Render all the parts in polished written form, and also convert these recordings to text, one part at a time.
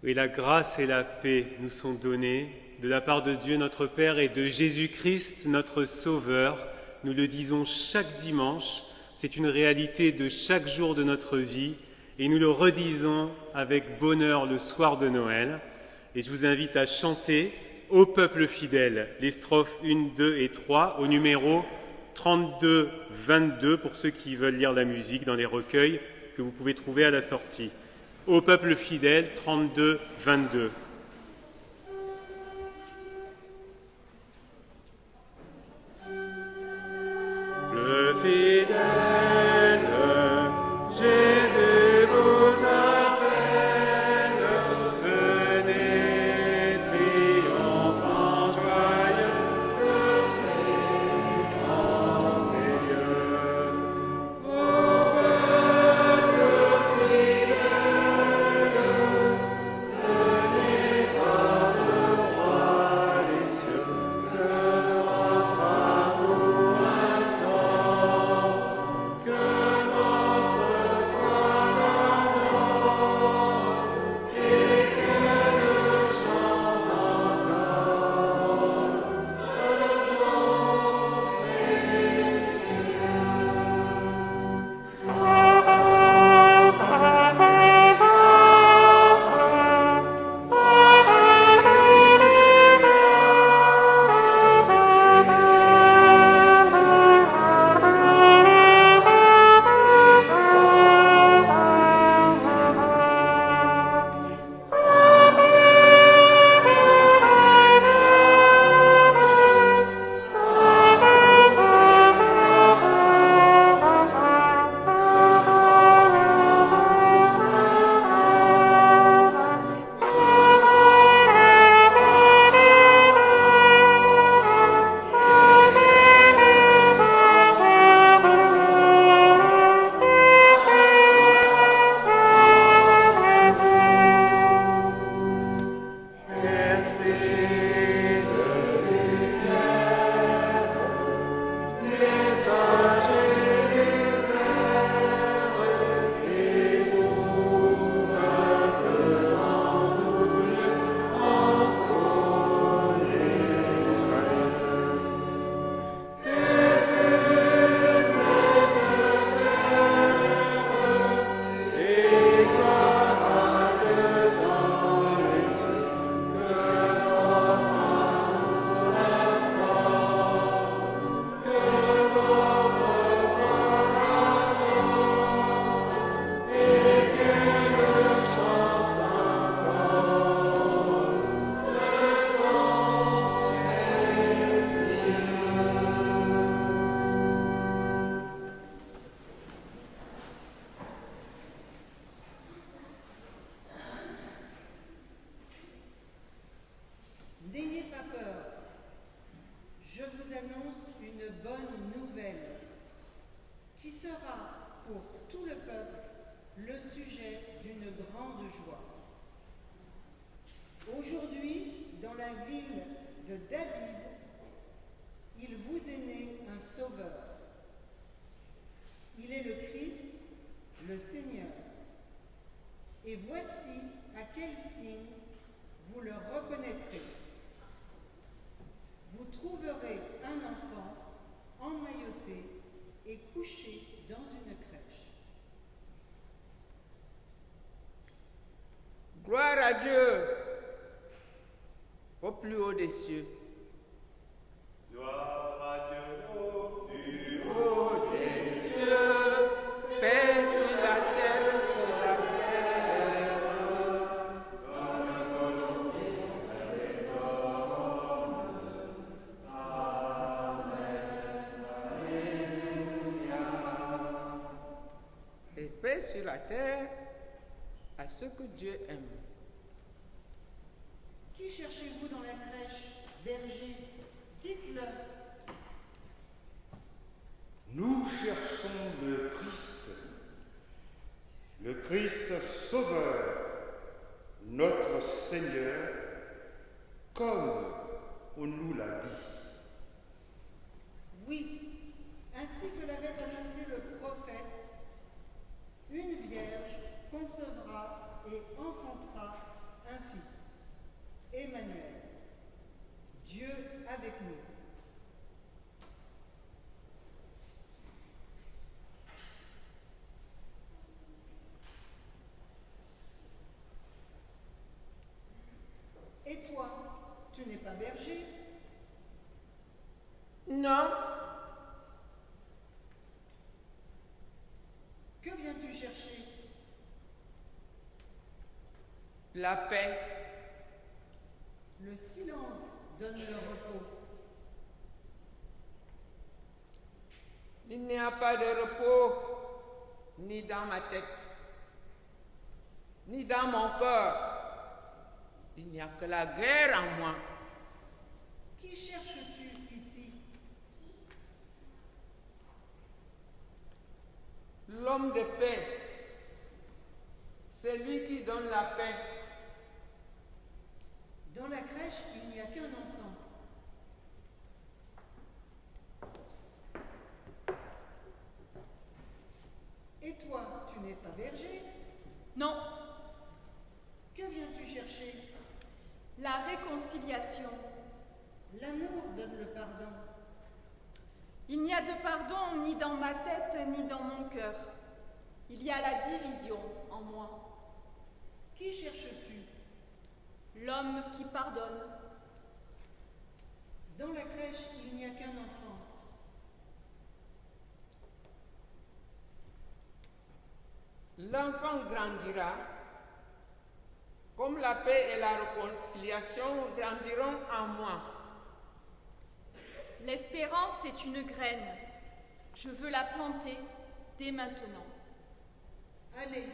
Et la grâce et la paix nous sont données de la part de Dieu notre Père et de Jésus-Christ notre Sauveur. Nous le disons chaque dimanche, c'est une réalité de chaque jour de notre vie et nous le redisons avec bonheur le soir de Noël. Et je vous invite à chanter au peuple fidèle les strophes 1, 2 et 3 au numéro 32-22 pour ceux qui veulent lire la musique dans les recueils que vous pouvez trouver à la sortie. Au peuple fidèle, 32-22. Le fidèle, Jésus vous appelle, venez triomphant joyeux, en ces lieux. Au peuple fidèle, venez voir le roi des cieux, que notre amour implore, que notre foi l'adore, et qu'elle chante encore ce don N'ayez pas peur, je vous annonce une bonne nouvelle qui sera pour tout le peuple le sujet d'une grande joie. Aujourd'hui, dans la ville de David, il vous est né un sauveur. Il est le Christ, le Seigneur. Et voici à quel signe vous le reconnaîtrez. Vous trouverez un enfant emmailloté et couché dans une crèche. Gloire à Dieu au plus haut des cieux. Gloire à Dieu au plus Haut des cieux, paix sur la terre, bonne volonté envers les hommes. Amen. Alléluia. Et paix sur la terre à ceux que Dieu aime. Qui cherchez-vous dans la crèche, berger? Dites-le. Nous cherchons le Christ Sauveur, notre Seigneur, comme on nous l'a dit. Oui, ainsi que l'avait annoncé le prophète, une vierge concevra et enfantera un Fils, Emmanuel, Dieu avec nous. Et toi, tu n'es pas berger? Non, Que viens-tu chercher? la paix. Le silence donne le repos. Il n'y a pas de repos, ni dans ma tête, ni dans mon cœur. Il n'y a que la guerre en moi. Qui cherches-tu ici? L'homme de paix, c'est lui qui donne la paix. Dans la crèche, il n'y a qu'un enfant. Et toi, tu n'es pas berger? Non, Que viens-tu chercher? la réconciliation. L'amour donne le pardon. Il n'y a de pardon ni dans ma tête ni dans mon cœur. Il y a la division en moi. Qui cherches-tu? L'homme qui pardonne. Dans la crèche, il n'y a qu'un enfant. L'enfant grandira, comme la paix et la réconciliation grandiront en moi. L'espérance est une graine. Je veux la planter dès maintenant. Allez,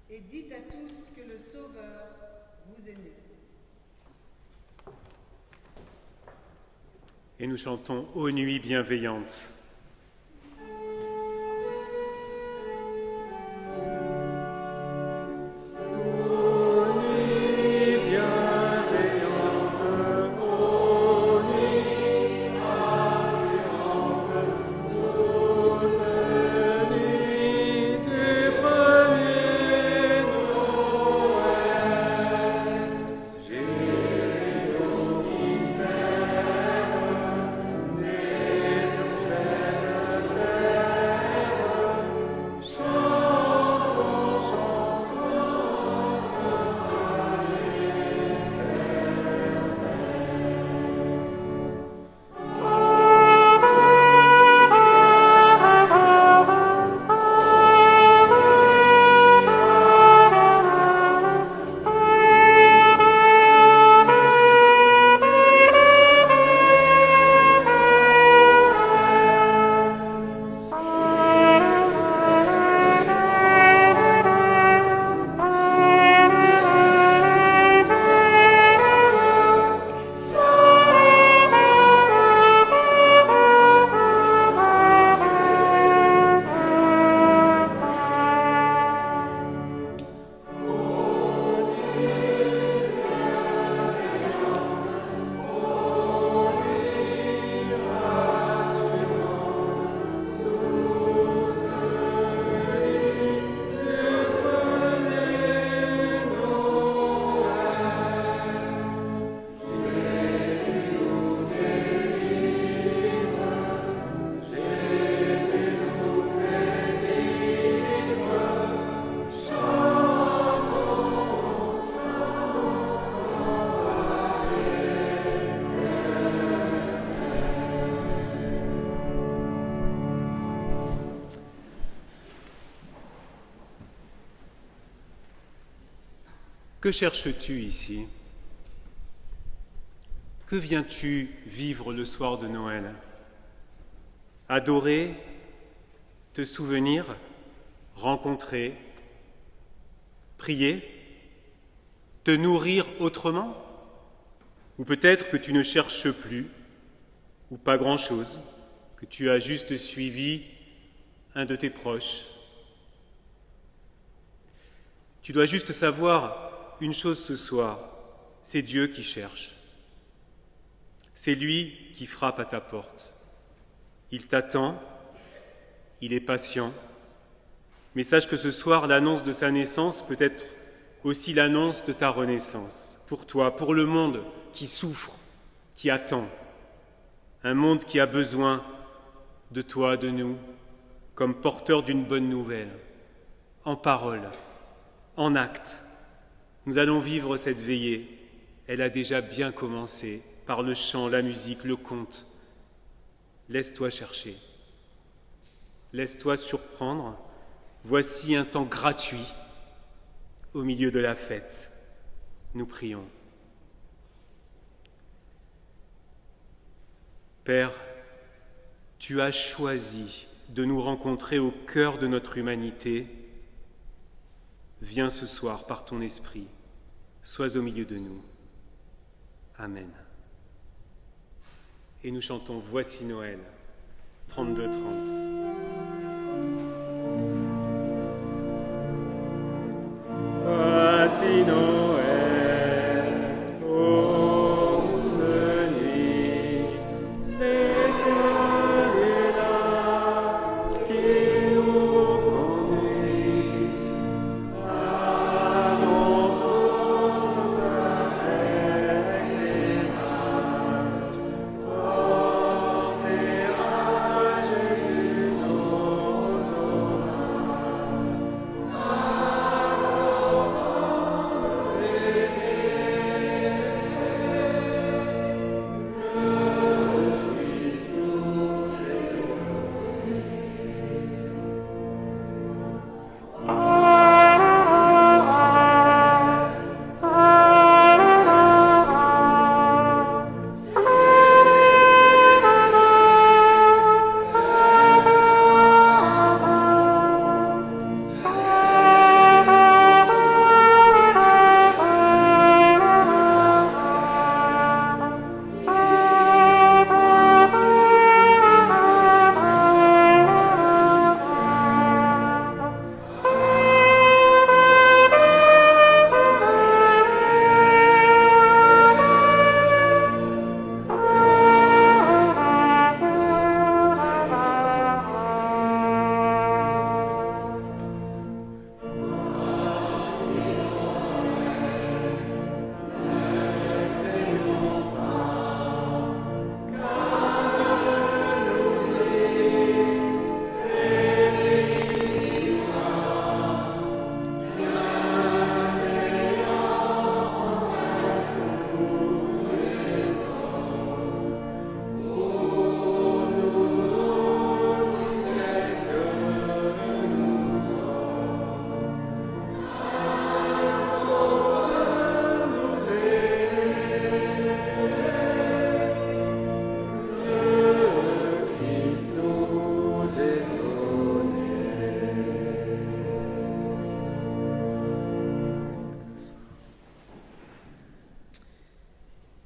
et dites à tous que le Sauveur vous est né. Et nous chantons Ô nuit bienveillante. Que cherches-tu ici? Que viens-tu vivre le soir de Noël? Adorer, te souvenir, rencontrer, prier, te nourrir autrement? Ou peut-être que tu ne cherches plus, ou pas grand-chose, que tu as juste suivi un de tes proches. Tu dois juste savoir une chose ce soir, c'est Dieu qui cherche. C'est lui qui frappe à ta porte. Il t'attend, il est patient, mais sache que ce soir, l'annonce de sa naissance peut être aussi l'annonce de ta renaissance, pour toi, pour le monde qui souffre, qui attend, un monde qui a besoin de toi, de nous, comme porteurs d'une bonne nouvelle, en parole, en acte. Nous allons vivre cette veillée. Elle a déjà bien commencé par le chant, la musique, le conte. Laisse-toi chercher. Laisse-toi surprendre. Voici un temps gratuit au milieu de la fête. Nous prions. Père, tu as choisi de nous rencontrer au cœur de notre humanité. Viens ce soir par ton esprit. Sois au milieu de nous. Amen. Et nous chantons Voici Noël, 32-30. Voici Noël, ô douce nuit, l'étoile est là, qui nous conduit. Allons tous avec les mages, porter à Jésus nos hommages.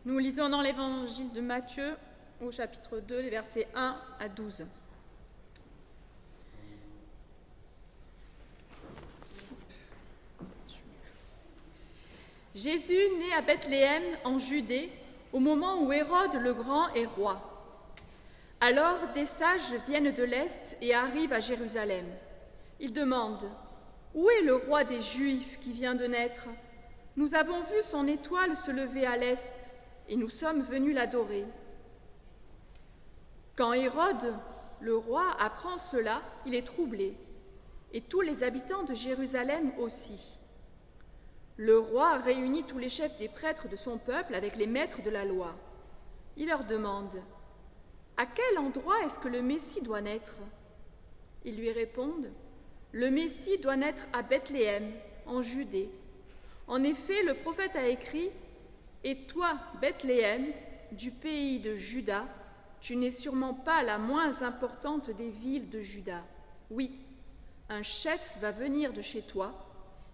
Nous lisons dans l'évangile de Matthieu au chapitre 2, les versets 1 à 12. Jésus naît à Bethléem en Judée au moment où Hérode le Grand est roi. Alors des sages viennent de l'Est et arrivent à Jérusalem. Ils demandent « Où est le roi des Juifs qui vient de naître ? Nous avons vu son étoile se lever à l'Est et nous sommes venus l'adorer. » Quand Hérode, le roi, apprend cela, il est troublé, et tous les habitants de Jérusalem aussi. Le roi réunit tous les chefs des prêtres de son peuple avec les maîtres de la loi. Il leur demande « À quel endroit est-ce que le Messie doit naître ?» Ils lui répondent « Le Messie doit naître à Bethléem, en Judée. En effet, le prophète a écrit « Et toi, Bethléem, du pays de Juda, tu n'es sûrement pas la moins importante des villes de Juda. Oui, un chef va venir de chez toi,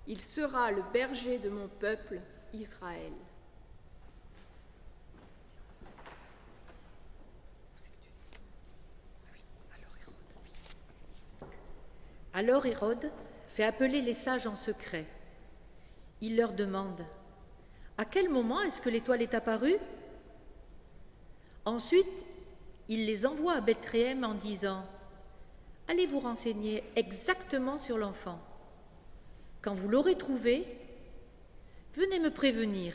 il sera le berger de mon peuple, Israël. » Alors Hérode fait appeler les sages en secret. Il leur demande « À quel moment est-ce que l'étoile est apparue ?» Ensuite, il les envoie à Bethléem en disant « Allez vous renseigner exactement sur l'enfant. Quand vous l'aurez trouvé, venez me prévenir,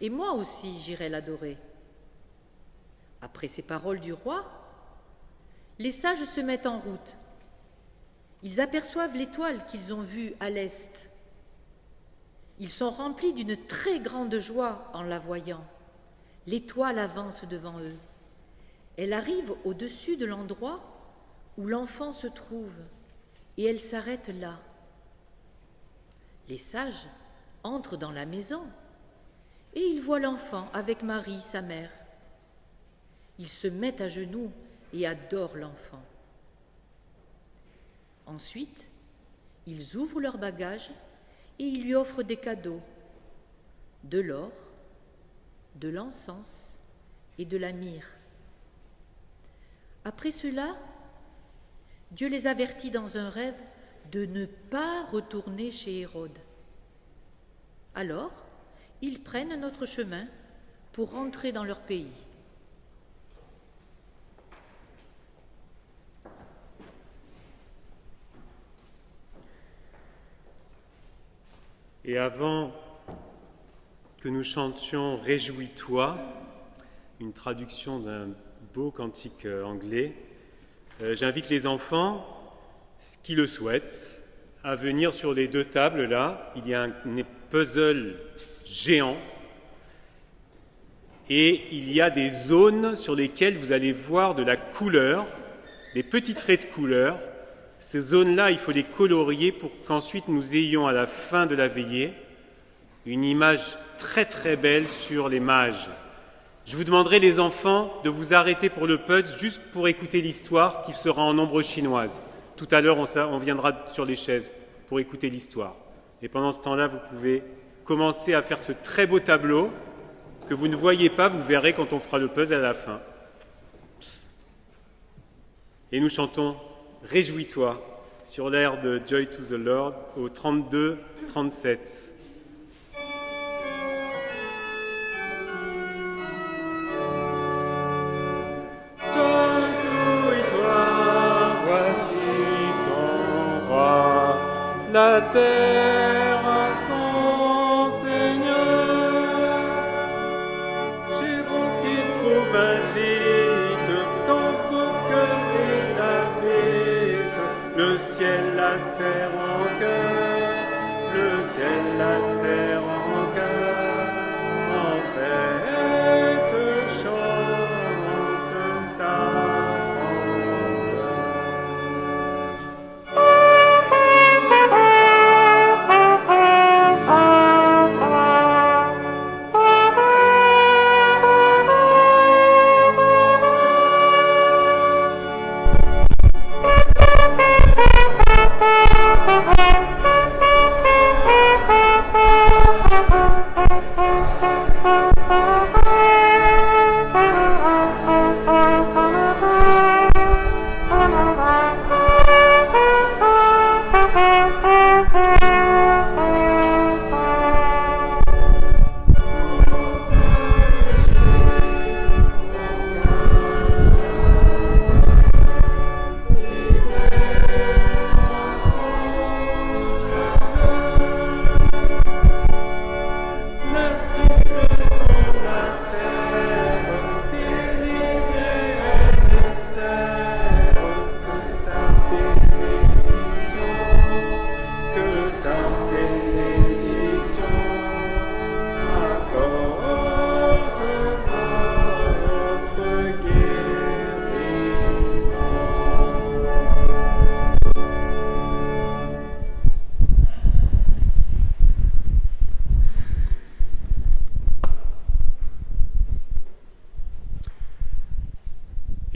et moi aussi j'irai l'adorer. » Après ces paroles du roi, les sages se mettent en route. Ils aperçoivent l'étoile qu'ils ont vue à l'est. Ils sont remplis d'une très grande joie en la voyant. L'étoile avance devant eux. Elle arrive au-dessus de l'endroit où l'enfant se trouve, et elle s'arrête là. Les sages entrent dans la maison, et ils voient l'enfant avec Marie, sa mère. Ils se mettent à genoux et adorent l'enfant. Ensuite, ils ouvrent leurs bagages et ils lui offrent des cadeaux, de l'or, de l'encens et de la myrrhe. Après cela, Dieu les avertit dans un rêve de ne pas retourner chez Hérode. Alors, ils prennent un autre chemin pour rentrer dans leur pays. Et avant que nous chantions « Réjouis-toi », une traduction d'un beau cantique anglais, j'invite les enfants, qui le souhaitent, à venir sur les deux tables là. Il y a un puzzle géant et il y a des zones sur lesquelles vous allez voir de la couleur, des petits traits de couleur. Ces zones-là, il faut les colorier pour qu'ensuite nous ayons à la fin de la veillée une image très très belle sur les mages. Je vous demanderai, les enfants, de vous arrêter pour le puzzle juste pour écouter l'histoire qui sera en ombre chinoise. Tout à l'heure, on viendra sur les chaises pour écouter l'histoire. Et pendant ce temps-là, vous pouvez commencer à faire ce très beau tableau que vous ne voyez pas, vous verrez quand on fera le puzzle à la fin. Et nous chantons « Réjouis-toi » sur l'air de « Joy to the Lord » au 32-37. La terre a son Seigneur, chez vous qu'il trouve un gîte, quand vos cœurs l'habitent, le ciel, la terre en cœur, le ciel, la terre en cœur, en fête chante sa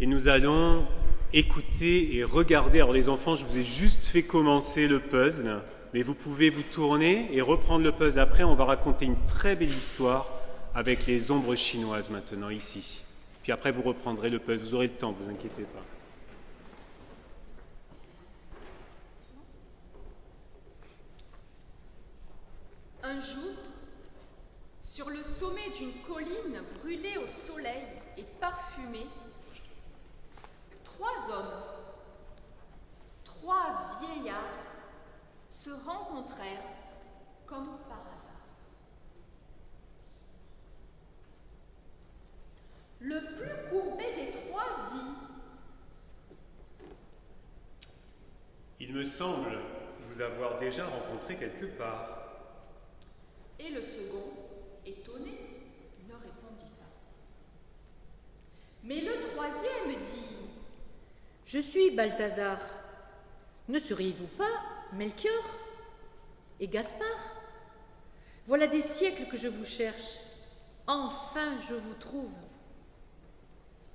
Et nous allons écouter et regarder. Alors les enfants, je vous ai juste fait commencer le puzzle, mais vous pouvez vous tourner et reprendre le puzzle après. On va raconter une très belle histoire avec les ombres chinoises maintenant, ici. Puis après, vous reprendrez le puzzle. Vous aurez le temps, vous inquiétez pas. Un jour, sur le sommet d'une colline brûlée au soleil et parfumée, 3 hommes, 3 vieillards se rencontrèrent comme par hasard. Le plus courbé des trois dit: Il me semble vous avoir déjà rencontré quelque part. Et le second, étonné, ne répondit pas. Mais le troisième dit: Je suis Balthazar. Ne seriez-vous pas Melchior et Gaspard? Voilà des siècles que je vous cherche. Enfin, je vous trouve.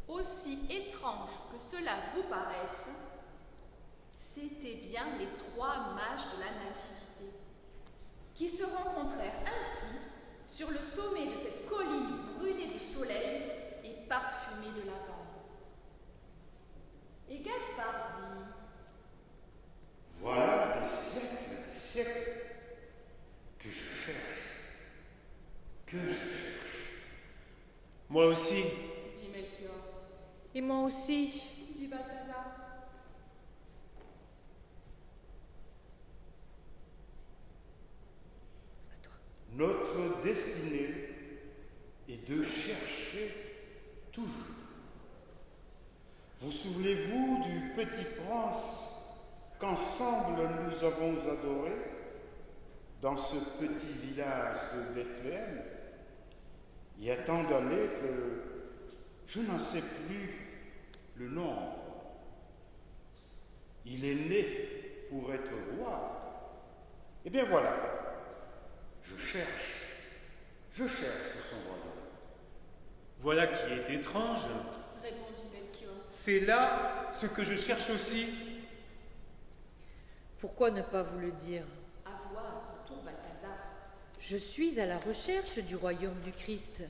Aussi étrange que cela vous paraisse, c'étaient bien les trois mages de la Nativité, qui se rencontrèrent ainsi sur le sommet de cette colline brûlée de soleil et parfumée de lavande. Et Gaspard dit: Voilà des siècles que je cherche. Moi aussi, dit Melchior. Et moi aussi. Dit Balthazar. Notre destinée est de chercher toujours. Vous souvenez-vous du petit prince qu'ensemble nous avons adoré dans ce petit village de Bethléem, il y a tant d'années que je n'en sais plus le nom. Il est né pour être roi. Eh bien voilà, je cherche son royaume. voilà qui est étrange. Répondit Melchior. C'est là ce que je cherche aussi. Pourquoi ne pas vous le dire? Avoua à son tour Balthazar. Je suis à la recherche du royaume du Christ.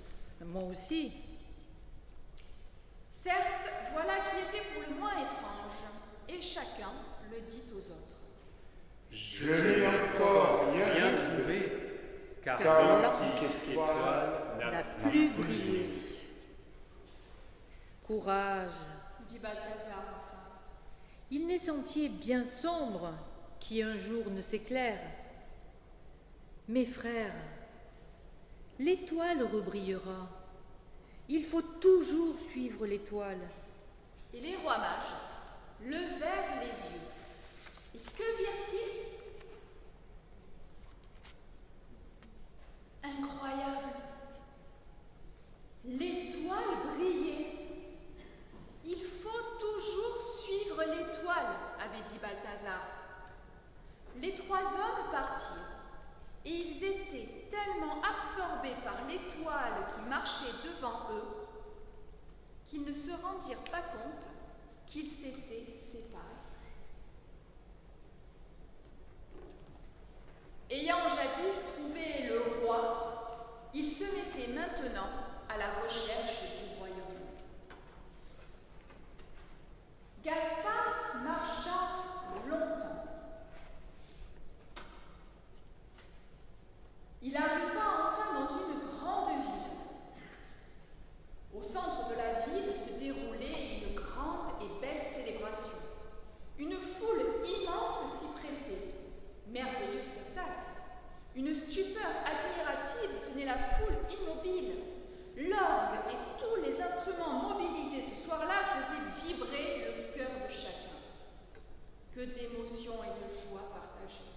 Moi aussi. Certes, voilà qui était pour le moins étrange, et chacun le dit aux autres. Je n'ai encore Rien trouvé, car car l'antique étoile N'a plus brillé. Courage. Dit Balthazar enfin. Il n'est sentier bien sombre qui un jour ne s'éclaire. Mes frères, l'étoile rebrillera. Il faut toujours suivre l'étoile. Et les rois mages levèrent les yeux. Et que virent-ils? Incroyable! L'étoile brillait. Il faut toujours suivre l'étoile, avait dit Balthazar. Les trois hommes partirent, et ils étaient tellement absorbés par l'étoile qui marchait devant eux qu'ils ne se rendirent pas compte qu'ils s'étaient séparés. Ayant jadis trouvé le roi, ils se mettaient maintenant à la recherche du royaume. Gaspard marcha longtemps. Il arriva enfin dans une grande ville. Au centre de la ville se déroulait une grande et belle célébration. Une foule immense s'y pressait. Merveilleux spectacle. Une stupeur admirative tenait la foule immobile. L'orgue et tous les instruments mobilisés ce soir-là faisaient vibrer le cœur de chacun. Que d'émotions et de joie partagées.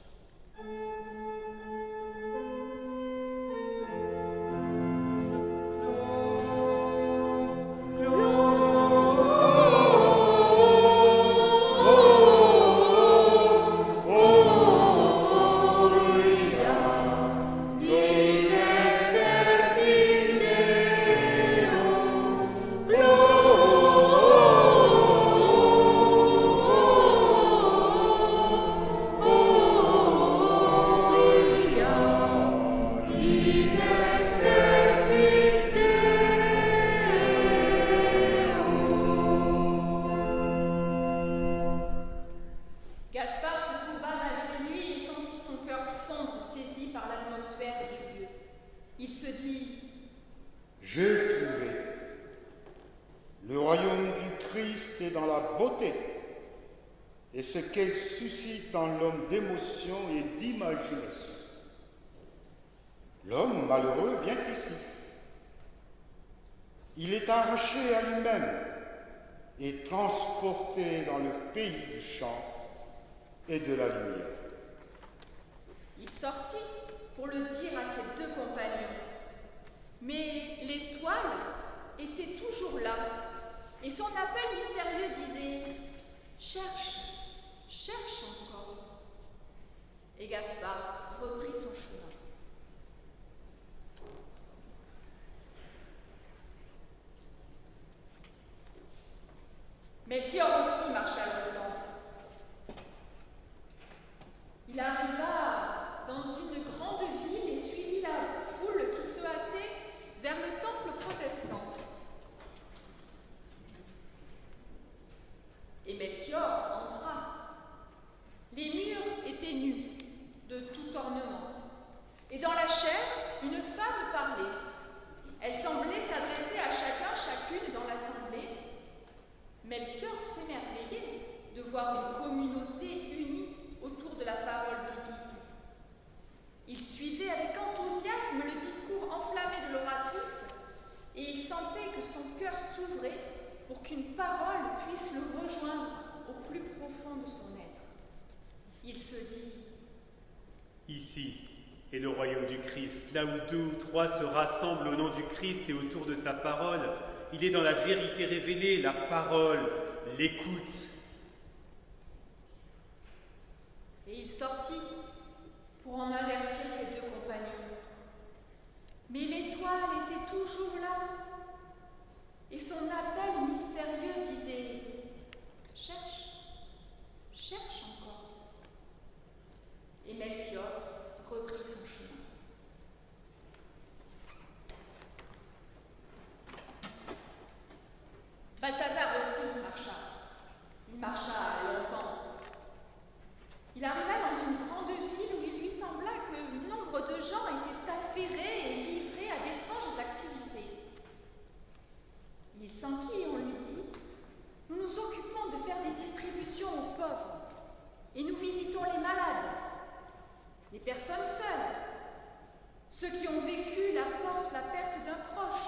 Gaspard se courba malgré lui et sentit son cœur fondre, saisi par l'atmosphère du lieu. Il se dit: J'ai trouvé. Le royaume du Christ est dans la beauté et ce qu'elle suscite en l'homme d'émotion et d'imagination. L'homme malheureux vient ici. Il est arraché à lui-même et transporté dans le pays du chant et de la lumière. Il sortit pour le dire à ses deux compagnons. Mais l'étoile était toujours là, et son appel mystérieux disait « Cherche, cherche encore ». Et Gaspard reprit son chemin. Melchior aussi marcha longtemps. Il arriva dans une grande ville et suivit la foule qui se hâtait vers le temple protestant. Et Melchior entra. Les murs étaient nus, de tout ornement. Et dans la chair, une femme parlait. Elle semblait s'adresser à chacune dans l'assemblée. Melchior s'émerveillait de voir une communauté unie autour de la parole biblique. Il suivait avec enthousiasme le discours enflammé de l'oratrice et il sentait que son cœur s'ouvrait pour qu'une parole puisse le rejoindre au plus profond de son être. Il se dit : Ici est le royaume du Christ, là où 2 ou 3 se rassemblent au nom du Christ et autour de sa parole. Il est dans la vérité révélée, la parole, l'écoute. Et il sortit pour en avertir ses deux compagnons. Mais l'étoile était toujours là, et son appel mystérieux disait : Cherche, cherche encore. Et Melchior reprit son chemin. Balthazar aussi marcha. Il marcha longtemps. Il arriva dans une grande ville où il lui sembla que nombre de gens étaient affairés et livrés à d'étranges activités. Il s'enquit et on lui dit : Nous nous occupons de faire des distributions aux pauvres et nous visitons les malades, les personnes seules, ceux qui ont vécu la perte d'un proche.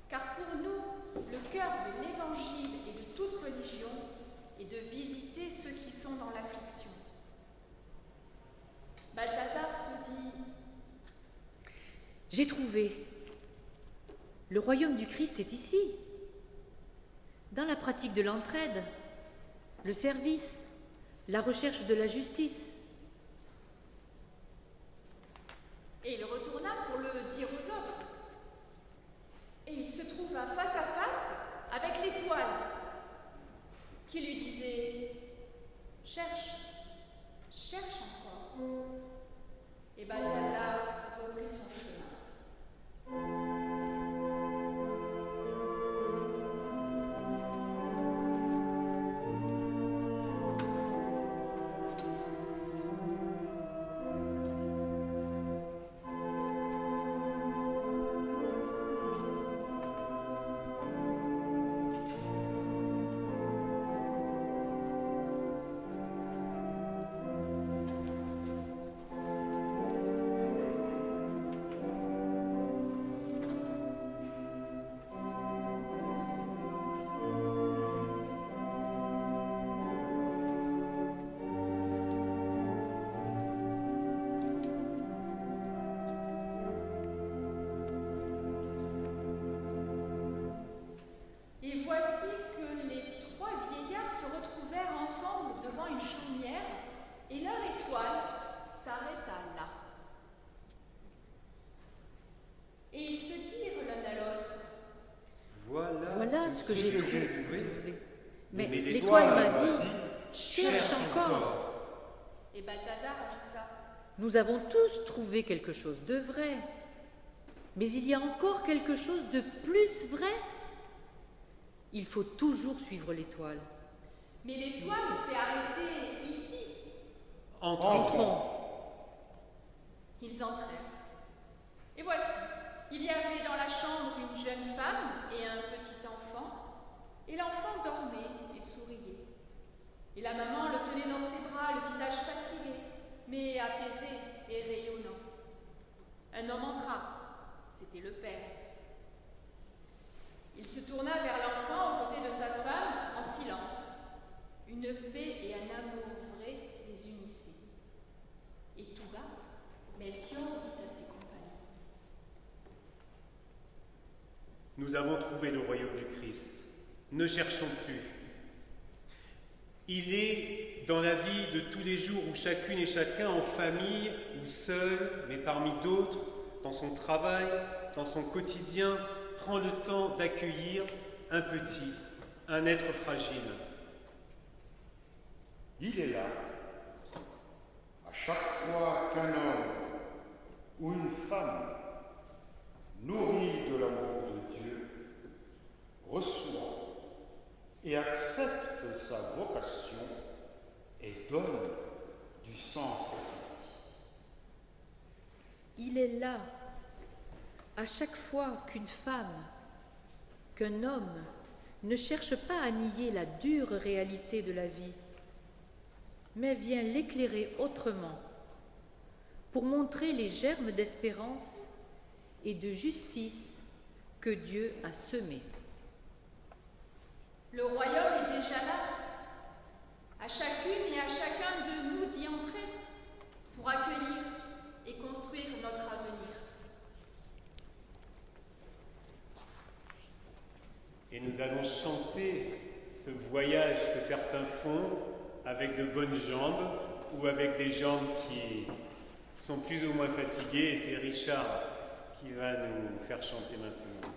Car pour nous, le cœur de l'Évangile et de toute religion est de visiter ceux qui sont dans l'affliction. Balthazar se dit : J'ai trouvé. Le royaume du Christ est ici. Dans la pratique de l'entraide, le service, la recherche de la justice. Et il retourna pour le dire aux autres. Et il se trouva face à face avec l'étoile qui lui disait : Cherche, cherche encore. Et Balthazar reprit son chemin. Et voici que les 3 vieillards se retrouvèrent ensemble devant une chaumière, et leur étoile s'arrêta là. Et ils se dirent l'un à l'autre : Voilà ce que j'ai trouvé. Mais Mais l'étoile m'a dit : Cherche encore. Et Balthazar ajouta : Nous avons tous trouvé quelque chose de vrai. Mais il y a encore quelque chose de plus vrai. Il faut toujours suivre l'étoile. Mais l'étoile s'est arrêtée ici. Entrons. Ils entrèrent. Et voici, il y avait dans la chambre une jeune femme et un petit enfant, et l'enfant dormait et souriait. Et la maman le tenait dans ses bras, le visage fatigué, mais apaisé et rayonnant. Un homme entra, c'était le père. nous avons trouvé le royaume du Christ. Ne cherchons plus. Il est dans la vie de tous les jours où chacune et chacun, en famille ou seul, mais parmi d'autres, dans son travail, dans son quotidien, prend le temps d'accueillir un petit, un être fragile. Il est là, à chaque fois qu'un homme ou une femme, nourri de l'amour de Dieu, reçoit et accepte sa vocation et donne du sens à sa vie. Il est là, à chaque fois qu'une femme, qu'un homme ne cherche pas à nier la dure réalité de la vie, mais vient l'éclairer autrement, pour montrer les germes d'espérance et de justice que Dieu a semés. Le royaume est déjà là. À chacune et à chacun de nous d'y entrer pour accueillir et construire notre avenir. Et nous allons chanter ce voyage que certains font avec de bonnes jambes ou avec des jambes qui sont plus ou moins fatiguées. Et c'est Richard qui va nous faire chanter maintenant.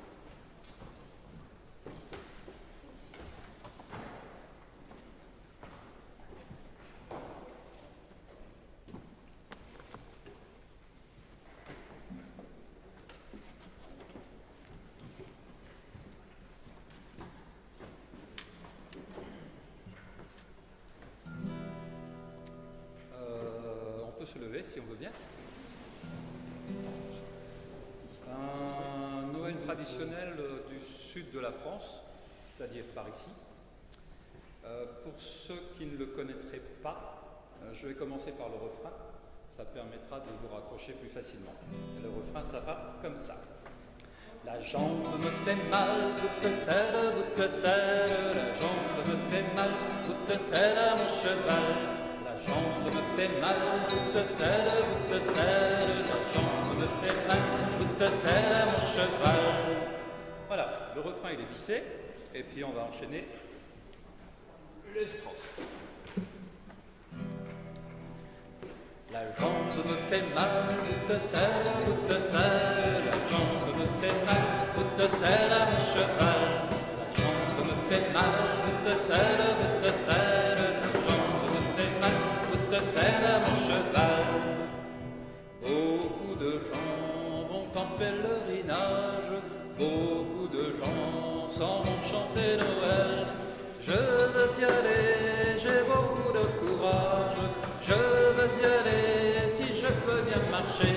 Se lever si on veut bien. Un Noël traditionnel du sud de la France, c'est-à-dire par ici. Pour ceux qui ne le connaîtraient pas, je vais commencer par le refrain. Ça permettra de vous raccrocher plus facilement. Et le refrain, ça va comme ça. La jambe me fait mal, toute seule, la jambe me fait mal, toute seule à mon cheval. La jambe me fait mal, toute seule, la jambe me fait mal, toute seule à mon cheval. Voilà, le refrain il est vissé, et puis on va enchaîner les strophes. La jambe me fait mal, toute seule, la jambe me fait mal, toute seule à mon cheval. La jambe me fait mal, toute seule, la jambe me fait mal, toute seule à mon cheval. Beaucoup de gens vont en pèlerinage, beaucoup de gens s'en vont chanter Noël. Je veux y aller, j'ai beaucoup de courage, je veux y aller si je peux bien marcher.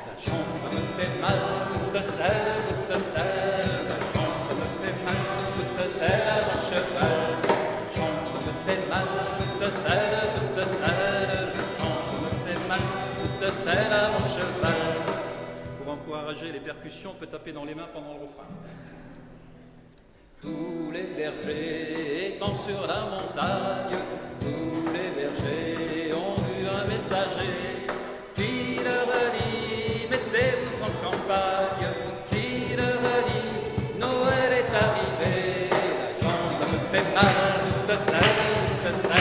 La jambe me fait mal, toute seule, la jambe me fait mal, toute seule à mon cheval. La jambe me fait mal, toute seule, la jambe me fait mal, toute seule à mon cheval. Pour encourager les percussions, on peut taper dans les mains pendant le refrain. Tous les bergers étant sur la montagne, tous les bergers ont vu un messager qui leur a dit, mettez-vous en campagne, qui leur a dit, Noël est arrivé. La jambe me fait mal, toute seule, la jambe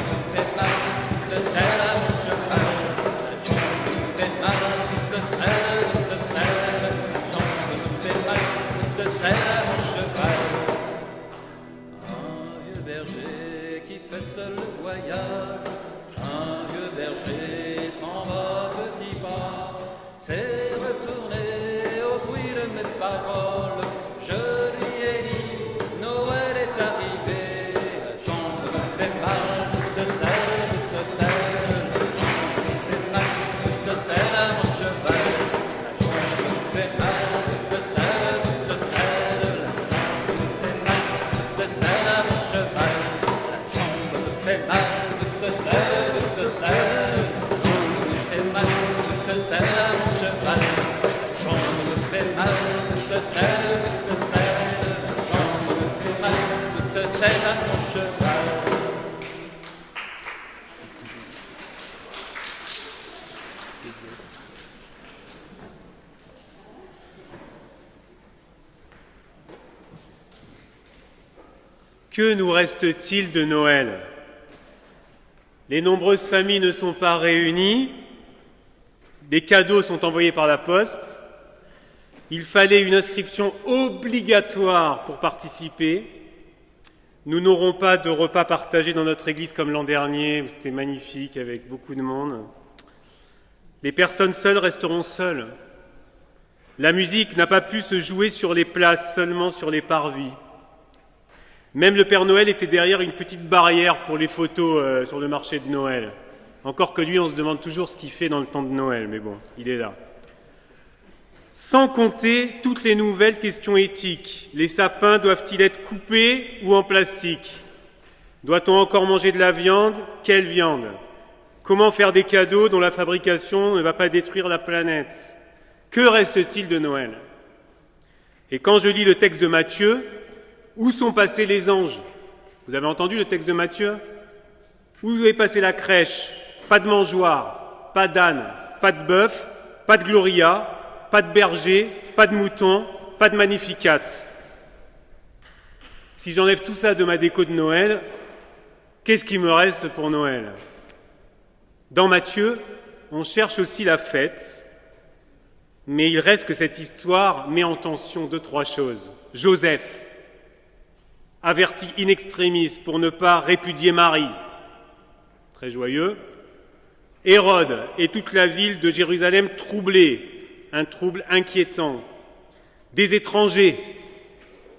me fait mal, toute seule à mon cheval. La jambe me fait mal, toute seule, la jambe me fait mal, toute seule à mon cheval. Un vieux berger qui fait seul le voyage, un vieux berger s'en va petit pas, s'est retourné au bruit de mes paroles. Je lui ai dit, Noël est arrivé. La jambe me fait mal, toute seule, la jambe me fait mal, toute seule à mon cheval. La jambe me fait mal, toute seule, la jambe me fait mal, toute seule à mon cheval. La jambe me fait mal, toute seule, la jambe me fait mal, toute seule à mon cheval. La jambe me fait mal, toute seule, la jambe me fait mal, toute seule à mon cheval. Que nous reste-t-il de Noël? Les nombreuses familles ne sont pas réunies, les cadeaux sont envoyés par la poste, il fallait une inscription obligatoire pour participer. Nous n'aurons pas de repas partagés dans notre église comme l'an dernier, où c'était magnifique avec beaucoup de monde. Les personnes seules resteront seules. La musique n'a pas pu se jouer sur les places, seulement sur les parvis. Même le Père Noël était derrière une petite barrière pour les photos sur le marché de Noël. Encore que lui, on se demande toujours ce qu'il fait dans le temps de Noël, mais bon, il est là. Sans compter toutes les nouvelles questions éthiques. Les sapins doivent-ils être coupés ou en plastique? Doit-on encore manger de la viande? Quelle viande? Comment faire des cadeaux dont la fabrication ne va pas détruire la planète? Que reste-t-il de Noël? Et quand je lis le texte de Matthieu, où sont passés les anges? Vous avez entendu le texte de Matthieu? Où est passée la crèche? Pas de mangeoire, pas d'âne, pas de bœuf, pas de gloria, pas de berger, pas de mouton, pas de magnificat. Si j'enlève tout ça de ma déco de Noël, qu'est-ce qui me reste pour Noël? Dans Matthieu, on cherche aussi la fête, mais il reste que cette histoire met en tension 2-3 choses. Joseph, averti in extremis pour ne pas répudier Marie, très joyeux. Hérode et toute la ville de Jérusalem troublée, un trouble inquiétant. Des étrangers,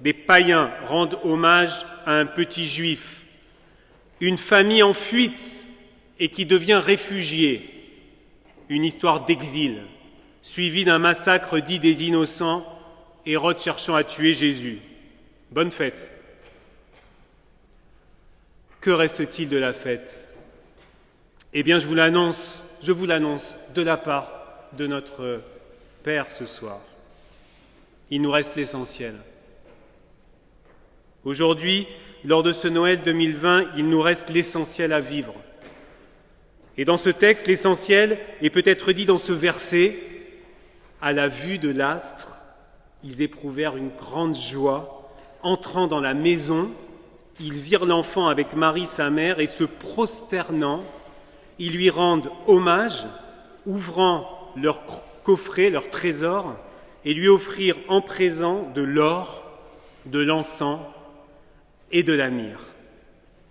des païens rendent hommage à un petit juif. Une famille en fuite et qui devient réfugiée. Une histoire d'exil, suivie d'un massacre dit des innocents, Hérode cherchant à tuer Jésus. Bonne fête. Que reste-t-il de la fête? Eh bien, je vous l'annonce de la part de notre Père ce soir. Il nous reste l'essentiel. Aujourd'hui, lors de ce Noël 2020, il nous reste l'essentiel à vivre. Et dans ce texte, l'essentiel est peut-être dit dans ce verset. À la vue de l'astre, ils éprouvèrent une grande joie. Entrant dans la maison, ils virent l'enfant avec Marie, sa mère, et se prosternant, ils lui rendent hommage, ouvrant leur coffret, leur trésor, et lui offrirent en présent de l'or, de l'encens et de la myrrhe.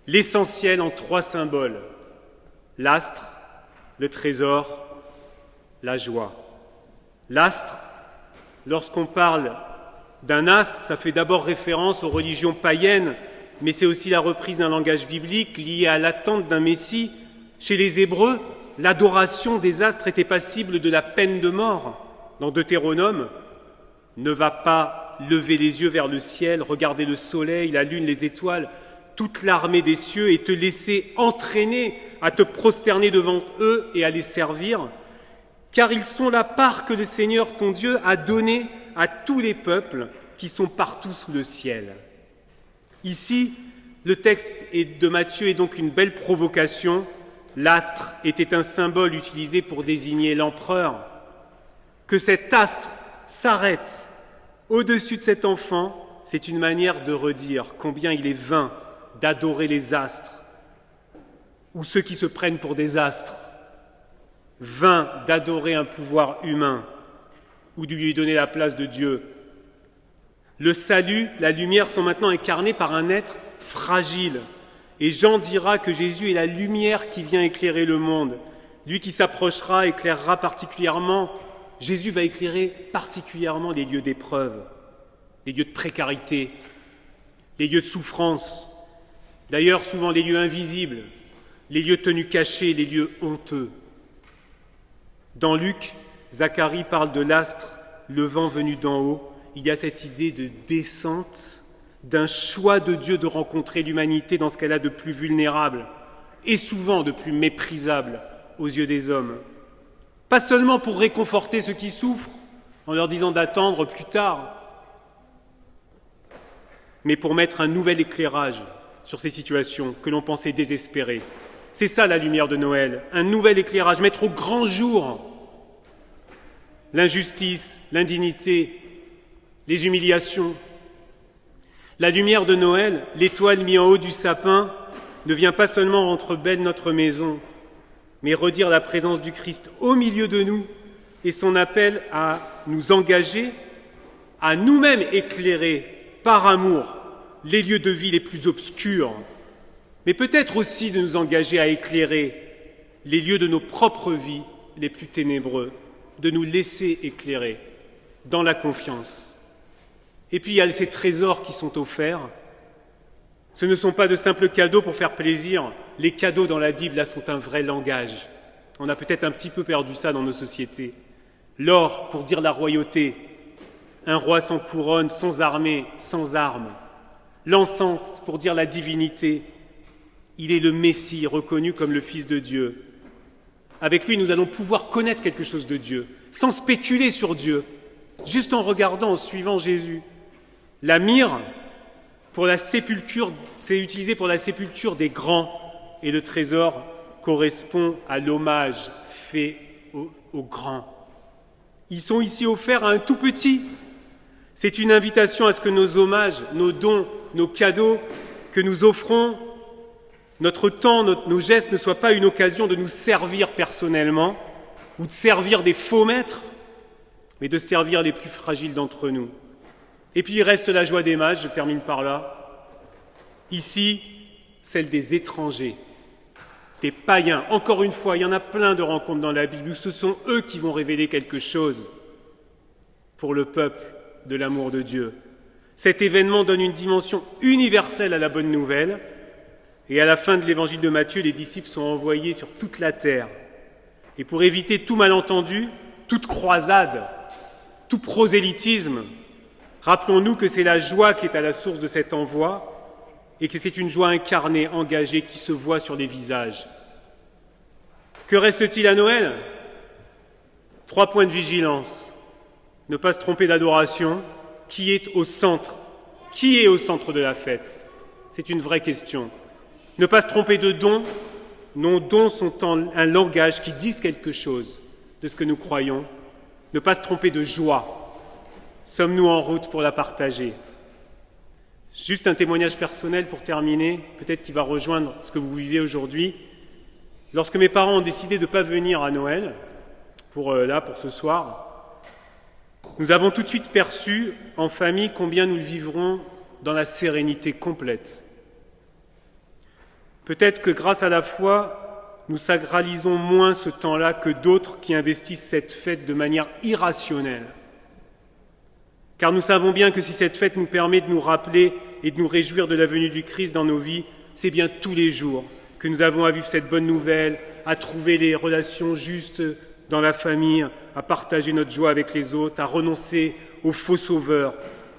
L'essentiel en 3 symboles: l'astre, le trésor, la joie. L'astre, lorsqu'on parle d'un astre, ça fait d'abord référence aux religions païennes, mais c'est aussi la reprise d'un langage biblique lié à l'attente d'un Messie. Chez les Hébreux, l'adoration des astres était passible de la peine de mort. Dans Deutéronome, ne va pas lever les yeux vers le ciel, regarder le soleil, la lune, les étoiles, toute l'armée des cieux, et te laisser entraîner à te prosterner devant eux et à les servir, car ils sont la part que le Seigneur ton Dieu a donnée à tous les peuples qui sont partout sous le ciel. Ici, le texte de Matthieu est donc une belle provocation. L'astre était un symbole utilisé pour désigner l'empereur. Que cet astre s'arrête au-dessus de cet enfant, c'est une manière de redire combien il est vain d'adorer les astres ou ceux qui se prennent pour des astres. Vain d'adorer un pouvoir humain ou de lui donner la place de Dieu. Le salut, la lumière sont maintenant incarnés par un être fragile. Et Jean dira que Jésus est la lumière qui vient éclairer le monde. Lui qui s'approchera éclairera particulièrement. Jésus va éclairer particulièrement les lieux d'épreuve, les lieux de précarité, les lieux de souffrance. D'ailleurs, souvent les lieux invisibles, les lieux tenus cachés, les lieux honteux. Dans Luc, Zacharie parle de l'astre, le vent venu d'en haut. Il y a cette idée de descente, d'un choix de Dieu de rencontrer l'humanité dans ce qu'elle a de plus vulnérable et souvent de plus méprisable aux yeux des hommes. Pas seulement pour réconforter ceux qui souffrent en leur disant d'attendre plus tard, mais pour mettre un nouvel éclairage sur ces situations que l'on pensait désespérées. C'est ça la lumière de Noël, un nouvel éclairage, mettre au grand jour l'injustice, l'indignité, les humiliations. La lumière de Noël, l'étoile mise en haut du sapin, ne vient pas seulement rendre belle notre maison, mais redire la présence du Christ au milieu de nous et son appel à nous engager, à nous-mêmes éclairer par amour les lieux de vie les plus obscurs, mais peut-être aussi de nous engager à éclairer les lieux de nos propres vies les plus ténébreux, de nous laisser éclairer dans la confiance. Et puis il y a ces trésors qui sont offerts. Ce ne sont pas de simples cadeaux pour faire plaisir. Les cadeaux dans la Bible, là, sont un vrai langage. On a peut-être un petit peu perdu ça dans nos sociétés. L'or, pour dire la royauté. Un roi sans couronne, sans armée, sans armes. L'encens, pour dire la divinité. Il est le Messie, reconnu comme le Fils de Dieu. Avec lui, nous allons pouvoir connaître quelque chose de Dieu, sans spéculer sur Dieu, juste en regardant, en suivant Jésus. La myrrhe, pour la sépulture, c'est utilisé pour la sépulture des grands, et le trésor correspond à l'hommage fait aux grands. Ils sont ici offerts à un tout petit. C'est une invitation à ce que nos hommages, nos dons, nos cadeaux que nous offrons, notre temps, nos gestes ne soient pas une occasion de nous servir personnellement ou de servir des faux maîtres, mais de servir les plus fragiles d'entre nous. Et puis il reste la joie des mages, je termine par là. Ici, celle des étrangers, des païens. Encore une fois, il y en a plein de rencontres dans la Bible où ce sont eux qui vont révéler quelque chose pour le peuple de l'amour de Dieu. Cet événement donne une dimension universelle à la bonne nouvelle. Et à la fin de l'évangile de Matthieu, les disciples sont envoyés sur toute la terre. Et pour éviter tout malentendu, toute croisade, tout prosélytisme, rappelons-nous que c'est la joie qui est à la source de cet envoi et que c'est une joie incarnée, engagée, qui se voit sur les visages. Que reste-t-il à Noël ? 3 points de vigilance. Ne pas se tromper d'adoration. Qui est au centre ? Qui est au centre de la fête ? C'est une vraie question. Ne pas se tromper de dons. Nos dons sont un langage qui disent quelque chose de ce que nous croyons. Ne pas se tromper de joie. Sommes-nous en route pour la partager ? Juste un témoignage personnel pour terminer, peut-être qui va rejoindre ce que vous vivez aujourd'hui. Lorsque mes parents ont décidé de ne pas venir à Noël, pour ce soir, nous avons tout de suite perçu en famille combien nous le vivrons dans la sérénité complète. Peut-être que grâce à la foi, nous sacralisons moins ce temps-là que d'autres qui investissent cette fête de manière irrationnelle. Car nous savons bien que si cette fête nous permet de nous rappeler et de nous réjouir de la venue du Christ dans nos vies, c'est bien tous les jours que nous avons à vivre cette bonne nouvelle, à trouver les relations justes dans la famille, à partager notre joie avec les autres, à renoncer aux faux sauveurs,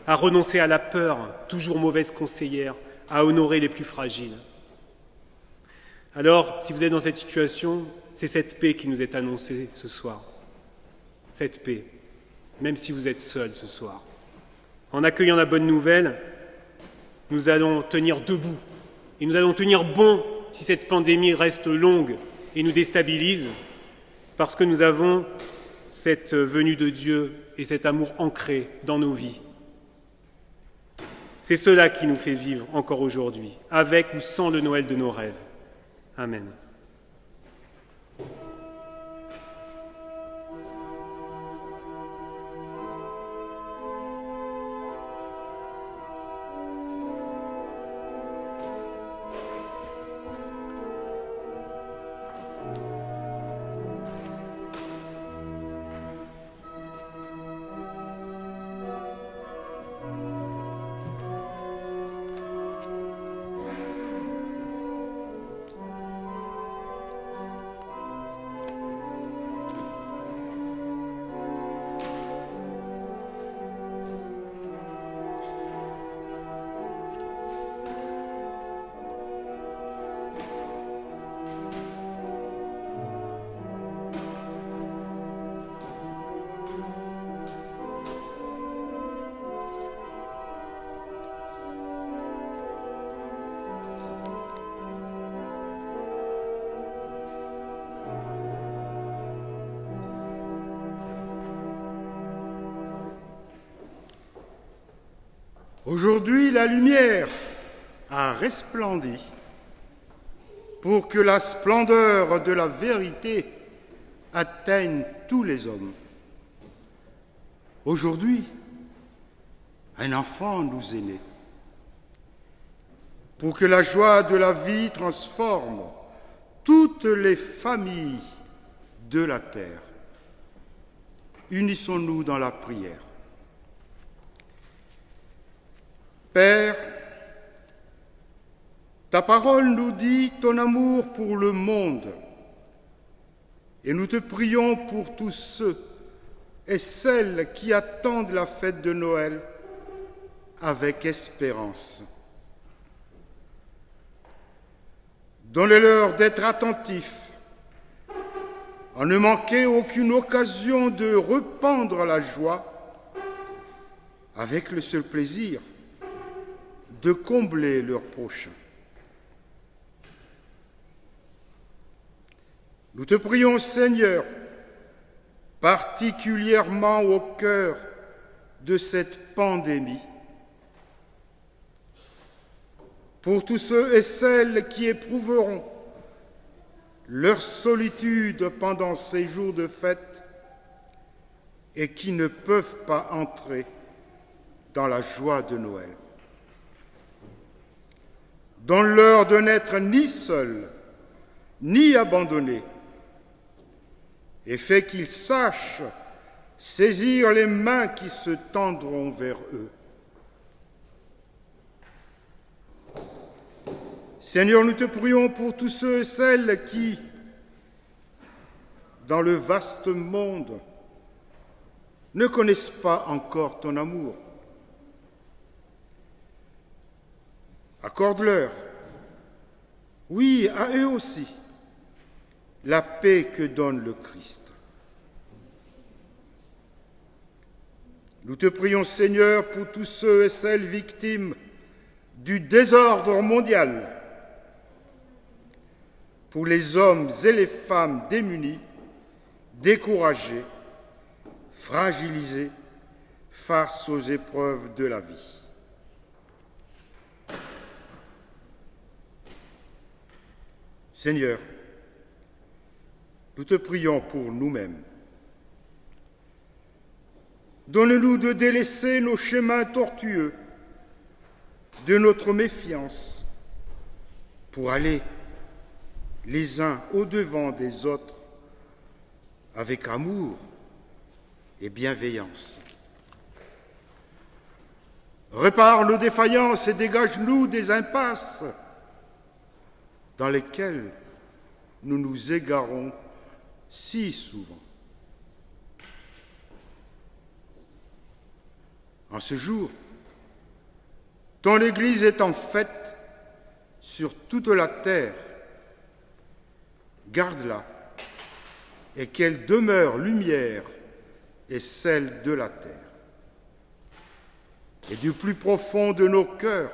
à renoncer à la peur, toujours mauvaise conseillère, à honorer les plus fragiles. Alors, si vous êtes dans cette situation, c'est cette paix qui nous est annoncée ce soir. Cette paix, même si vous êtes seul ce soir. En accueillant la bonne nouvelle, nous allons tenir debout et nous allons tenir bon si cette pandémie reste longue et nous déstabilise, parce que nous avons cette venue de Dieu et cet amour ancré dans nos vies. C'est cela qui nous fait vivre encore aujourd'hui, avec ou sans le Noël de nos rêves. Amen. Aujourd'hui, la lumière a resplendi pour que la splendeur de la vérité atteigne tous les hommes. Aujourd'hui, un enfant nous est né pour que la joie de la vie transforme toutes les familles de la terre. Unissons-nous dans la prière. Père, ta parole nous dit ton amour pour le monde, et nous te prions pour tous ceux et celles qui attendent la fête de Noël avec espérance. Donne-leur d'être attentifs, à ne manquer aucune occasion de répandre la joie, avec le seul plaisir de combler leur prochain. Nous te prions, Seigneur, particulièrement au cœur de cette pandémie, pour tous ceux et celles qui éprouveront leur solitude pendant ces jours de fête et qui ne peuvent pas entrer dans la joie de Noël. Donne-leur de n'être ni seuls, ni abandonnés, et fais qu'ils sachent saisir les mains qui se tendront vers eux. Seigneur, nous te prions pour tous ceux et celles qui, dans le vaste monde, ne connaissent pas encore ton amour. Accorde-leur, oui, à eux aussi, la paix que donne le Christ. Nous te prions, Seigneur, pour tous ceux et celles victimes du désordre mondial, pour les hommes et les femmes démunis, découragés, fragilisés face aux épreuves de la vie. Seigneur, nous te prions pour nous-mêmes. Donne-nous de délaisser nos chemins tortueux, de notre méfiance, pour aller les uns au-devant des autres avec amour et bienveillance. Répare nos défaillances et dégage-nous des impasses dans lesquelles nous nous égarons si souvent. En ce jour, ton Église est en fête sur toute la terre. Garde-la et qu'elle demeure lumière et celle de la terre. Et du plus profond de nos cœurs,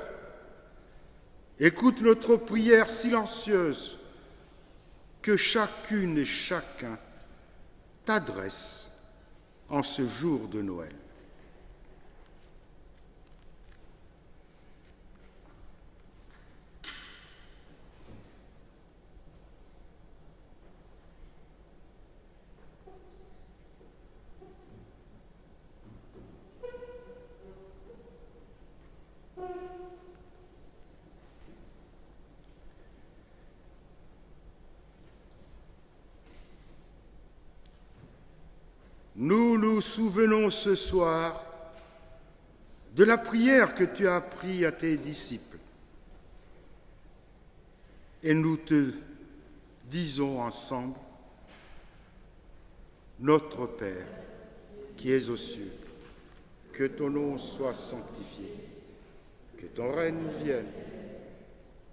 écoute notre prière silencieuse que chacune et chacun t'adresse en ce jour de Noël. Nous nous souvenons ce soir de la prière que tu as apprise à tes disciples. Et nous te disons ensemble, Notre Père, qui es aux cieux, que ton nom soit sanctifié, que ton règne vienne,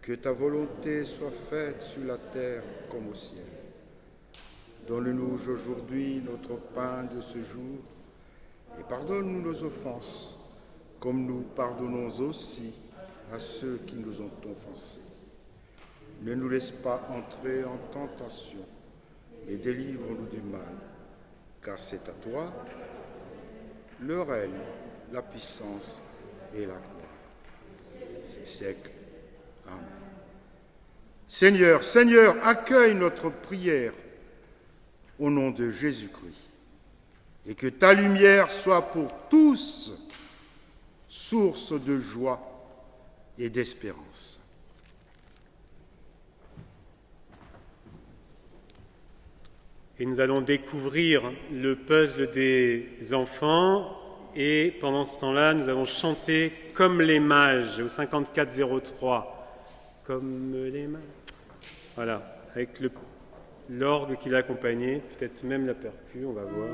que ta volonté soit faite sur la terre comme au ciel. Donne-nous aujourd'hui notre pain de ce jour et pardonne-nous nos offenses, comme nous pardonnons aussi à ceux qui nous ont offensés. Ne nous laisse pas entrer en tentation, mais délivre-nous du mal, car c'est à toi le règne, la puissance et la gloire siècles. Amen. Seigneur, Seigneur, accueille notre prière au nom de Jésus-Christ, et que ta lumière soit pour tous source de joie et d'espérance. Et nous allons découvrir le puzzle des enfants. Et pendant ce temps-là, nous allons chanter comme les mages au 5403. Comme les mages. Voilà, avec l'orgue qui l'accompagnait, peut-être même la percu, on va voir.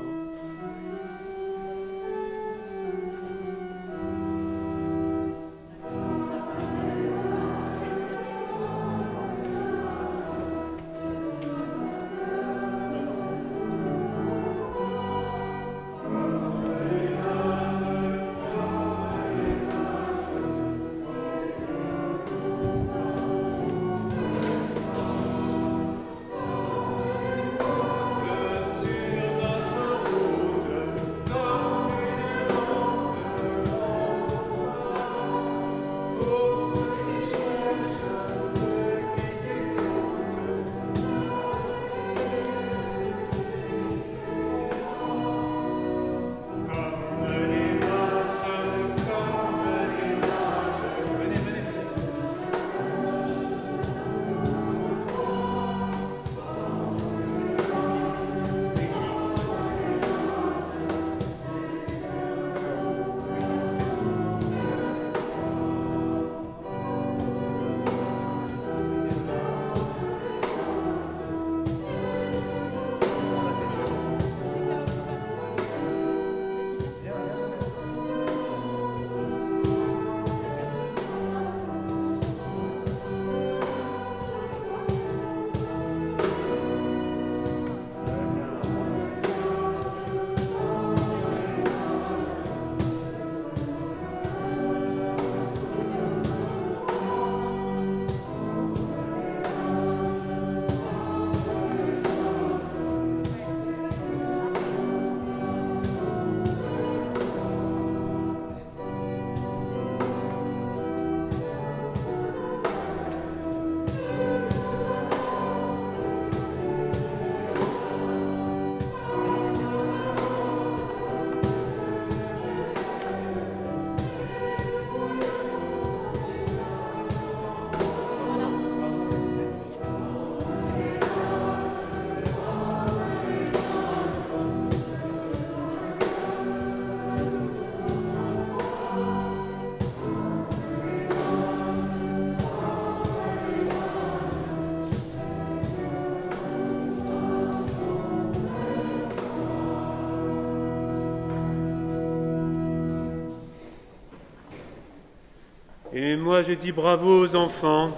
Et moi, je dis bravo aux enfants.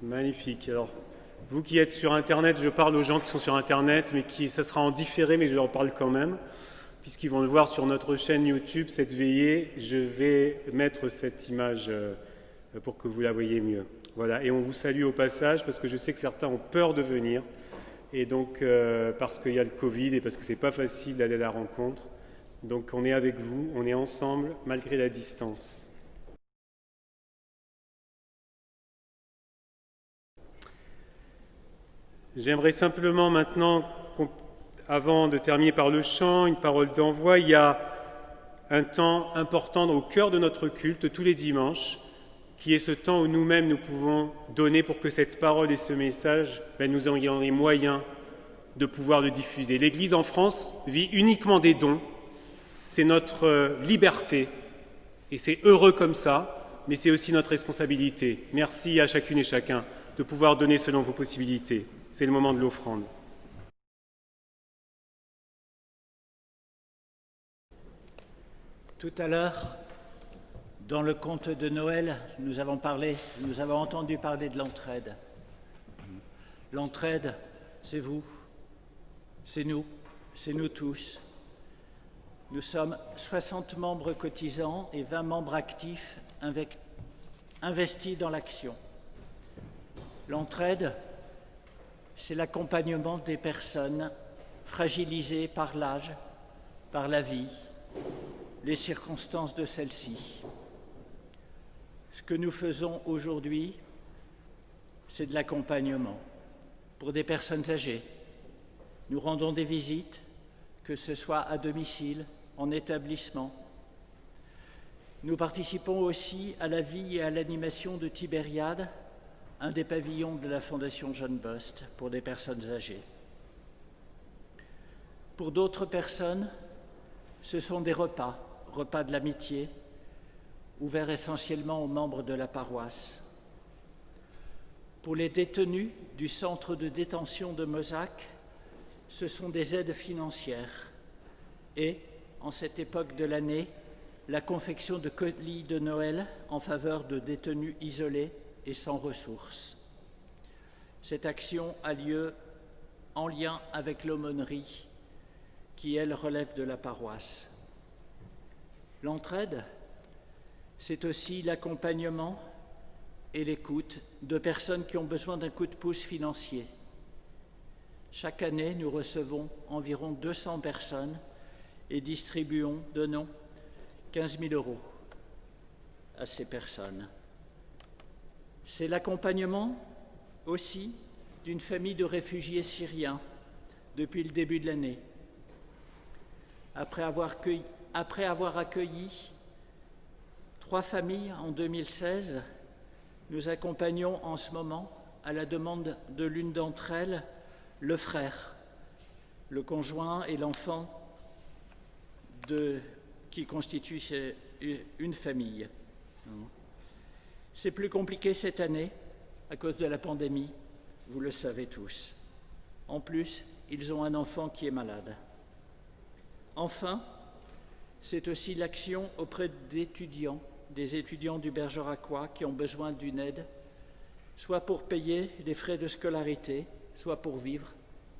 Magnifique. Alors, vous qui êtes sur Internet, je parle aux gens qui sont sur Internet, mais ça sera en différé, mais je leur parle quand même, puisqu'ils vont le voir sur notre chaîne YouTube, cette veillée. Je vais mettre cette image pour que vous la voyez mieux. Voilà, et on vous salue au passage, parce que je sais que certains ont peur de venir. Et donc, parce qu'il y a le Covid et parce que c'est pas facile d'aller à la rencontre. Donc, on est avec vous, on est ensemble, malgré la distance. J'aimerais simplement maintenant, avant de terminer par le chant, une parole d'envoi. Il y a un temps important au cœur de notre culte, tous les dimanches, qui est ce temps où nous-mêmes nous pouvons donner pour que cette parole et ce message, nous ayons les moyens de pouvoir le diffuser. L'Église en France vit uniquement des dons, c'est notre liberté, et c'est heureux comme ça, mais c'est aussi notre responsabilité. Merci à chacune et chacun de pouvoir donner selon vos possibilités. C'est le moment de l'offrande. Tout à l'heure, dans le conte de Noël, nous avons entendu parler de l'entraide. L'entraide, c'est vous, c'est nous tous. Nous sommes 60 membres cotisants et 20 membres actifs investis dans l'action. L'entraide, c'est l'accompagnement des personnes fragilisés par l'âge, par la vie, les circonstances de celle-ci. Ce que nous faisons aujourd'hui, c'est de l'accompagnement pour des personnes âgées. Nous rendons des visites, que ce soit à domicile, en établissement. Nous participons aussi à la vie et à l'animation de Tibériade, un des pavillons de la Fondation John Bost pour des personnes âgées. Pour d'autres personnes, ce sont des repas de l'amitié, ouverts essentiellement aux membres de la paroisse. Pour les détenus du centre de détention de Mozac, ce sont des aides financières et, en cette époque de l'année, la confection de colis de Noël en faveur de détenus isolés et sans ressources. Cette action a lieu en lien avec l'aumônerie qui, elle, relève de la paroisse. L'entraide, c'est aussi l'accompagnement et l'écoute de personnes qui ont besoin d'un coup de pouce financier. Chaque année, nous recevons environ 200 personnes et donnons 15 000 € à ces personnes. C'est l'accompagnement aussi d'une famille de réfugiés syriens depuis le début de l'année. Après avoir accueilli 3 familles en 2016, nous accompagnons en ce moment, à la demande de l'une d'entre elles, le frère, le conjoint et l'enfant qui constituent une famille. C'est plus compliqué cette année à cause de la pandémie, vous le savez tous. En plus, ils ont un enfant qui est malade. Enfin, c'est aussi l'action auprès des étudiants du Bergeracois qui ont besoin d'une aide, soit pour payer les frais de scolarité, soit pour vivre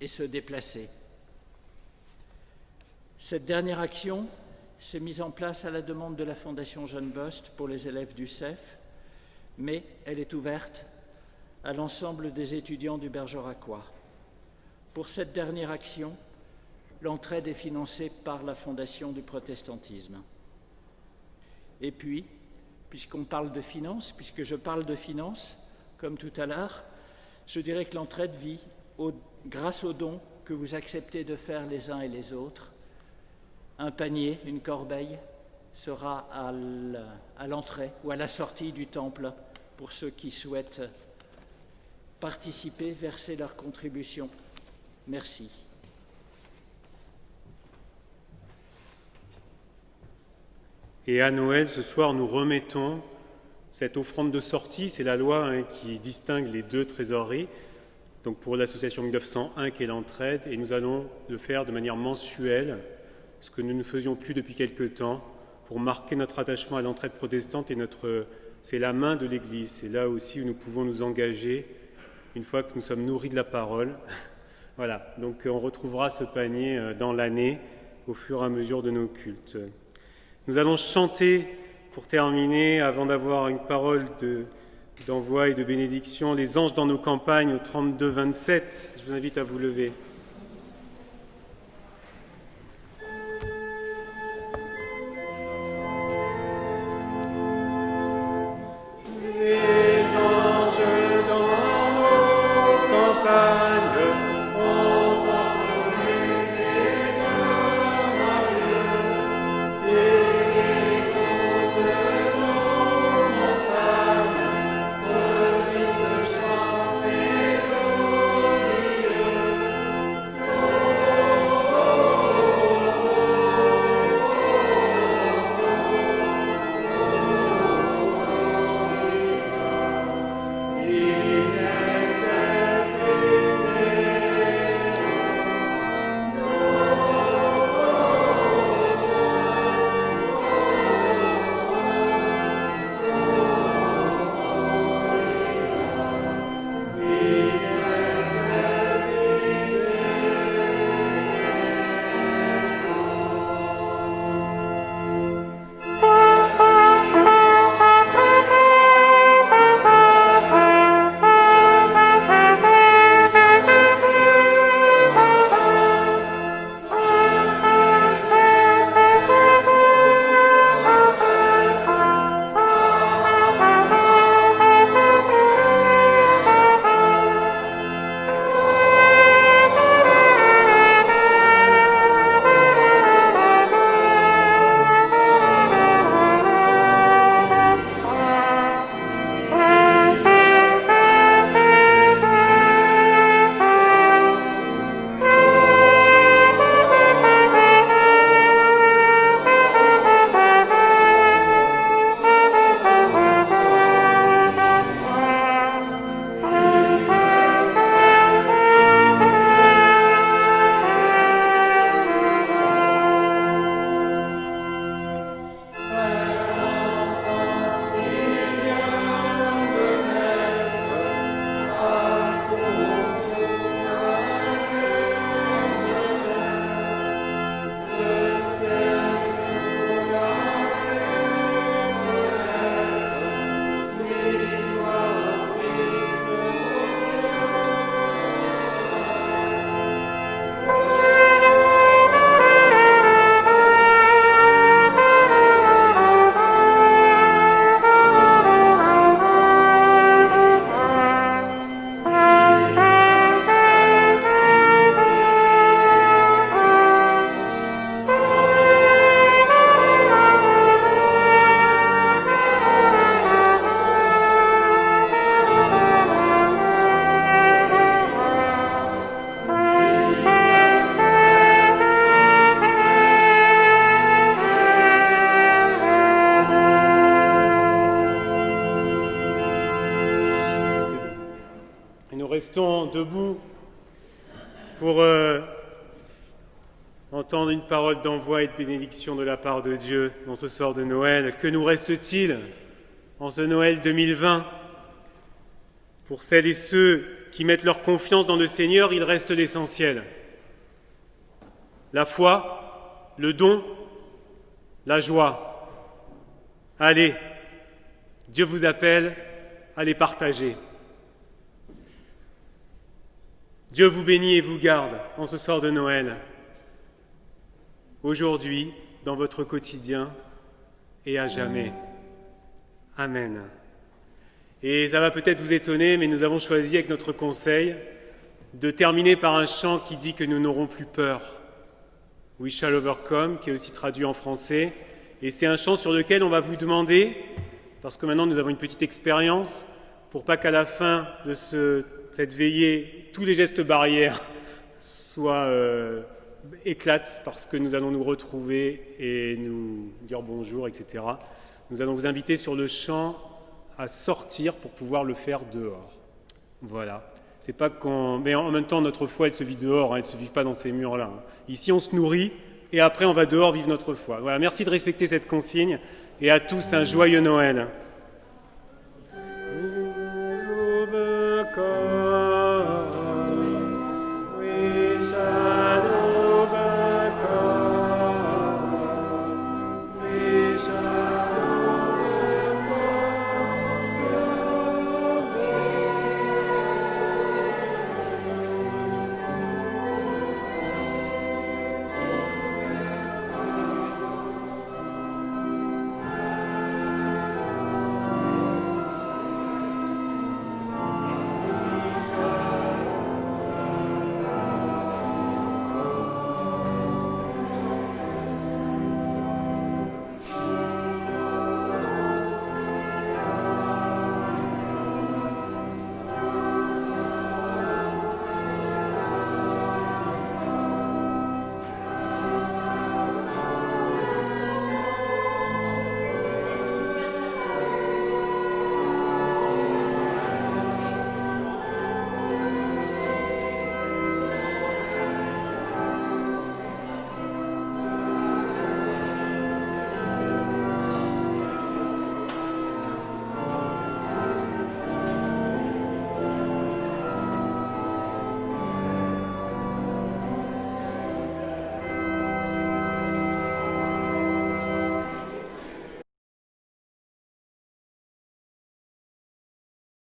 et se déplacer. Cette dernière action s'est mise en place à la demande de la Fondation John Bost pour les élèves du CEF, mais elle est ouverte à l'ensemble des étudiants du Bergeracois. Pour cette dernière action, l'entraide est financée par la Fondation du protestantisme. Et puis, puisque je parle de finances, comme tout à l'heure, je dirais que l'entraide vit grâce aux dons que vous acceptez de faire les uns et les autres. Un panier, une corbeille sera à l'entrée ou à la sortie du temple pour ceux qui souhaitent participer, verser leur contribution. Merci. Et à Noël, ce soir, nous remettons cette offrande de sortie. C'est la loi qui distingue les 2 trésoreries, donc pour l'association 1901 qui est l'entraide, et nous allons le faire de manière mensuelle, ce que nous ne faisions plus depuis quelque temps, pour marquer notre attachement à l'entraide protestante et c'est la main de l'Église. C'est là aussi où nous pouvons nous engager une fois que nous sommes nourris de la parole. Voilà, donc on retrouvera ce panier dans l'année au fur et à mesure de nos cultes. Nous allons chanter, pour terminer, avant d'avoir une parole d'envoi et de bénédiction, les anges dans nos campagnes au 32-27. Je vous invite à vous lever. restons debout pour entendre une parole d'envoi et de bénédiction de la part de Dieu dans ce soir de Noël. Que nous reste-t-il en ce Noël 2020 ? Pour celles et ceux qui mettent leur confiance dans le Seigneur, il reste l'essentiel. La foi, le don, la joie. Allez, Dieu vous appelle à les partager. Dieu vous bénit et vous garde en ce soir de Noël, aujourd'hui, dans votre quotidien et à jamais. Amen. Et ça va peut-être vous étonner, mais nous avons choisi avec notre conseil de terminer par un chant qui dit que nous n'aurons plus peur. We shall overcome, qui est aussi traduit en français. Et c'est un chant sur lequel on va vous demander, parce que maintenant nous avons une petite expérience, pour pas qu'à la fin de cette veillée, tous les gestes barrières éclatent, parce que nous allons nous retrouver et nous dire bonjour, etc. Nous allons vous inviter sur le chant à sortir pour pouvoir le faire dehors. Voilà. C'est pas mais en même temps, notre foi, elle se vit dehors, elle ne se vit pas dans ces murs-là. Ici, on se nourrit et après, on va dehors vivre notre foi. Voilà. Merci de respecter cette consigne et à tous un joyeux Noël.